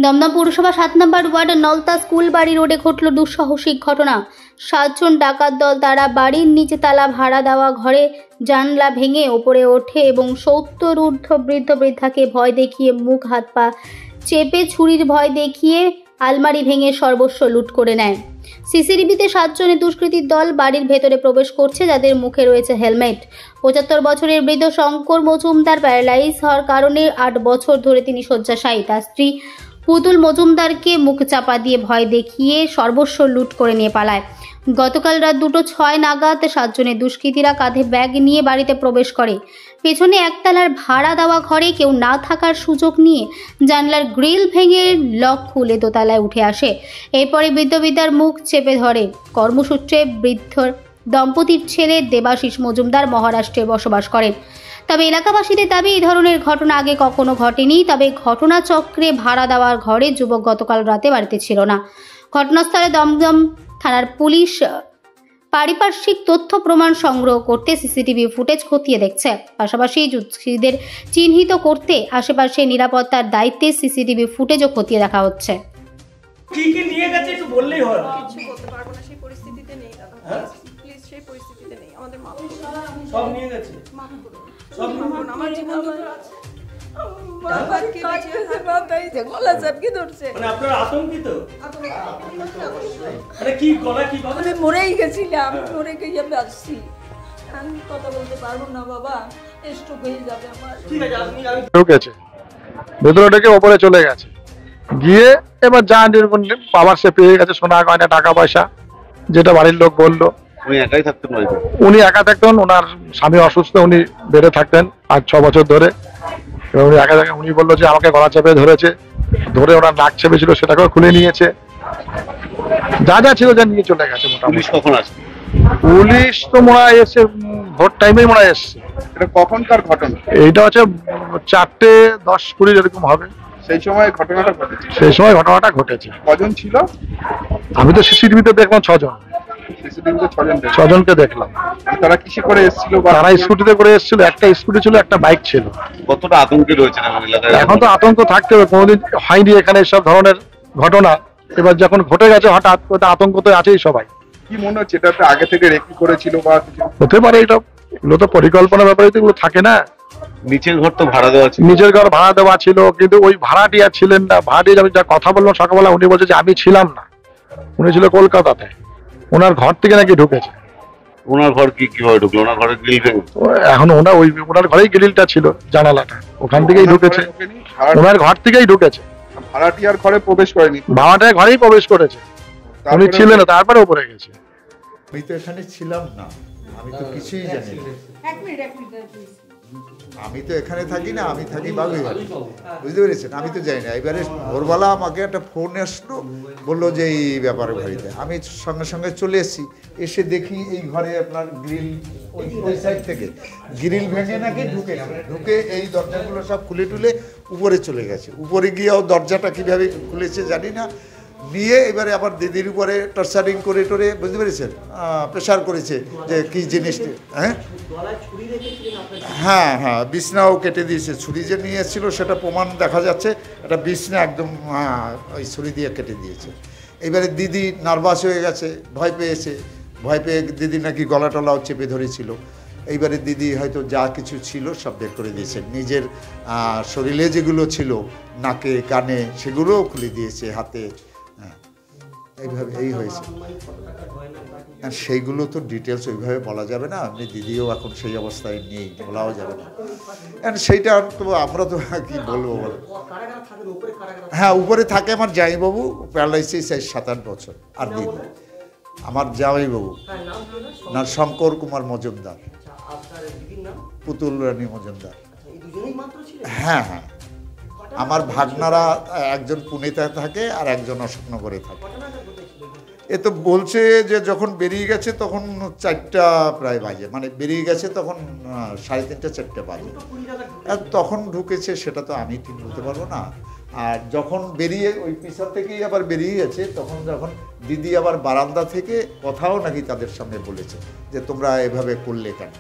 দমদম পৌরসভা 7 নম্বর word Nalta school বাড়ি রোডে ঘটল দুঃসাহসিক ঘটনা। 7 জন ডাকাত দল তারা বাড়ির নিচে তালা ভাড়া দেওয়া ঘরে জানলা ভেঙে ওপরে ওঠে এবং 70 ঊর্ধ্ব বৃদ্ধ বৃদ্ধাকে ভয় দেখিয়ে মুখ হাত পা চেপে ছুরির ভয় দেখিয়ে আলমারি ভেঙে সর্বস্ব লুট করে নেয়। সিসিটিভিতে 7 জনের দুষ্কৃতীর দল বাড়ির ভেতরে প্রবেশ করছে, যাদের মুখে রয়েছে হেলমেট। 75 বছরের বৃদ্ধ শঙ্কর মজুমদার প্যারালাইজ হওয়ার কারণে 8 বছর ধরে তিনি শয্যাশায়ী। তার স্ত্রী পুতুল মজুমদারকে মুখ চাপা দিয়ে ভয় দেখিয়ে সর্বস্ব লুট করে নিয়ে পালায়। গতকাল রাত 2:06 নাগাদ 7 জনের দুষ্কৃতীরা কাঁধে ব্যাগ নিয়ে বাড়িতে প্রবেশ করে। পেছনে একতলার ভাড়া দেওয়া ঘরে কেউ না থাকার সুযোগ নিয়ে জানলার গ্রিল ভেঙে লক খুলে দোতলায় উঠে আসে। এরপরে বৃদ্ধ-বৃদ্ধার মুখ চেপে ধরে। কর্মসূত্রে বৃদ্ধ দম্পতির ছেলে দেবাশিস মজুমদার মহারাষ্ট্রে বসবাস করেন। তবে এলাকাবাসীদের দাবি এই ধরনের ঘটনা আগে কখনো ঘটেনি। তবে ঘটনাচক্রে ভাড়া দেওয়ার ঘরে যুবক গতকাল রাতে বাড়িতে ছিল না। ঘটনাস্থলে দমদম থানার পুলিশ পারিপার্শ্বিক তথ্য প্রমাণ সংগ্রহ করতে সিসিটিভি ফুটেজ খতিয়ে দেখছে। পাশাপাশি দুষ্কৃতীদের চিহ্নিত করতে আশেপাশে নিরাপত্তার দায়িত্বে সিসিটিভি ফুটেজও খতিয়ে দেখা হচ্ছে। কি কি নিয়ে গেছে একটু বললেই হয়। কিছু করতে পারবো না, সেই পরিস্থিতিতে নেই দাদা। প্লিজ সেই পরিস্থিতিতে নেই, আমাদের মাফ করুন। সব নিয়ে গেছে, মাফ করুন, সব মাফ করুন। আমার জীবন আছে, বাবাকে বাঁচিয়েছে, বাবাইছে গলা চাপকে ধরছে। মানে আপনারা আতঙ্কিত? আরে কি গলা কি ভাবে? আমি মরেই গেছিলাম, মরে গিয়ে বাঁচছি। আমি কথা বলতে পারবো না বাবা, স্ট্রোক হয়ে যাবে আমার। ঠিক আছে, আপনি ঢুকেছে ভেতরে ঢুকে ওপরে চলে গেছে, গিয়ে এবার যা বাবার সে পেয়ে গেছে সোনা গয়না টাকা পয়সা, যেটা বাড়ির লোক বললো। উনি একাই থাকতেন বাড়িতে? উনি একা থাকতেন, ওনার স্বামী অসুস্থ, উনি বেডে থাকতেন আজ 6 বছর ধরে। উনি একা থাকেন। উনি বললো যে আমাকে গলা চেপে ধরেছে, ধরে ওনার নাক চেপে ছিল সেটাকেও খুলে নিয়েছে, যা যা ছিল যা নিয়ে চলে গেছে। পুলিশ কখন আসবে? পুলিশ তো মনে হয় এসে ভোট টাইমেই মনে হয় এসছে। এটা কখনকার ঘটনা? এইটা হচ্ছে 4:10-20 এরকম হবে। সেই সময় ঘটনাটা ঘটেছে? সেই সময় ঘটনাটা ঘটেছে। কজন ছিল? আমি তো সিসিটিভিতে দেখলাম 6 জন। সিসিটিভিতে 6 জন? 6 জনকে দেখলাম। তারা কিসে করে এসেছিল? তারা স্কুটিতে করে এসেছিল, একটা স্কুটি ছিল, একটা বাইক ছিল। কতটা আতঙ্কে রয়েছে এলাকায়? এখন তো আতঙ্ক থাকতে হবে, কোনোদিন হয়নি এখানে সব ধরনের ঘটনা। এবার যখন ঘটে গেছে হঠাৎ, ওটা আতঙ্ক তো আছেই সবাই। কি মনে হচ্ছে এটা আগে থেকে রেকি করেছিল বা কিছু হতে পারে? এটা এগুলো তো পরিকল্পনার ব্যাপারে তো এগুলো থাকে না। নিচের ঘর তো ভাড়া দেওয়া ছিল? নিজের ঘর ভাড়া দেওয়া ছিল, কিন্তু ওই ভাড়াটিয়া ছিলেন না। ভাড়াটিয়া আমি যা কথা বললাম সকালবেলা, উনি বলছে যে আমি ছিলাম না, উনি ছিল কলকাতাতে, ওনার ঘর থেকে নাকি ঢুকেছে। ওনার ঘর কিভাবে ঢুকলো? ওনার ঘরের গ্রিল ভেঙে? এখন ওনার ঘরেই গ্রিলটা ছিল, জানালাটা, ওখান থেকেই ঢুকেছে, ওনার ঘর থেকেই ঢুকেছে। ভাড়াটিয়ার ঘরে প্রবেশ করেনি? ভাড়াটিয়ার ঘরেই প্রবেশ করেছে, উনি ছিলেন না, তারপরে উপরে গেছে। আমি তো এখানে ছিলাম না, আমি তো কিছুই জানি না। আমি তো এখানে থাকি না, আমি থাকি বাগুইহাট, বুঝতে পেরেছেন? আমি তো জানি না। এবারে ভোরবেলা আমাকে একটা ফোন আসলো, বললো যে এই ব্যাপারে বাড়িতে। আমি সঙ্গে সঙ্গে চলে এসেছি, এসে দেখি এই ঘরে আপনার গ্রিল, ওই সাইড থেকে গ্রিল ভেঙে নাকি ঢুকে এই দরজাগুলো সব খুলে টুলে উপরে চলে গেছে। উপরে গিয়েও দরজাটা কীভাবে খুলেছে জানি না, নিয়ে এবারে আবার দিদির উপরে টর্চারিং করে টোরে, বুঝতে পেরেছেন, প্রেশার করেছে যে কী জিনিসটা। হ্যাঁ হ্যাঁ, বিছনাও কেটে দিয়েছে। ছুরি যে নিয়ে এসেছিল সেটা প্রমাণ দেখা যাচ্ছে, একটা বিছনা একদম ওই ছুরি দিয়ে কেটে দিয়েছে। এবারে দিদি নার্ভাস হয়ে গেছে, ভয় পেয়েছে, ভয় পেয়ে দিদি নাকি গলা টলাও চেপে ধরেছিল। এইবারে দিদি হয়তো যা কিছু ছিল সব বের করে দিয়েছে, নিজের শরীরে যেগুলো ছিল নাকে কানে সেগুলোও খুলে দিয়েছে, হাতে। এইভাবে এই হয়েছে। সেইগুলো তো ডিটেলস ওইভাবে বলা যাবে না, আপনি দিদিও এখন সেই অবস্থায় নেই, বলাও যাবে না। সেইটা তো আমরা তো কি বলবো বলো। হ্যাঁ, উপরে থাকে আমার জামাইবাবু, প্যারালাইসিস 7-8 বছর। আর দিদি আমার জামাইবাবু না শঙ্কর কুমার মজুমদার, পুতুল রানী মজুমদার। হ্যাঁ হ্যাঁ, আমার ভাগনারা একজন পুনেতে থাকে আর একজন অশোকনগরে থাকে। এ তো বলছে যে যখন বেরিয়ে গেছে তখন 4টা প্রায় বাজে, মানে বেরিয়ে গেছে তখন 3:30-4টা বাজে। আর তখন ঢুকেছে সেটা তো আমি ঠিক বলতে পারবো না। আর যখন বেরিয়ে ওই পিছন থেকেই আবার বেরিয়ে গেছে, তখন যখন দিদি আবার বারান্দা থেকে কথাও নাকি তাদের সামনে বলেছে যে তোমরা এভাবে করলে কেন।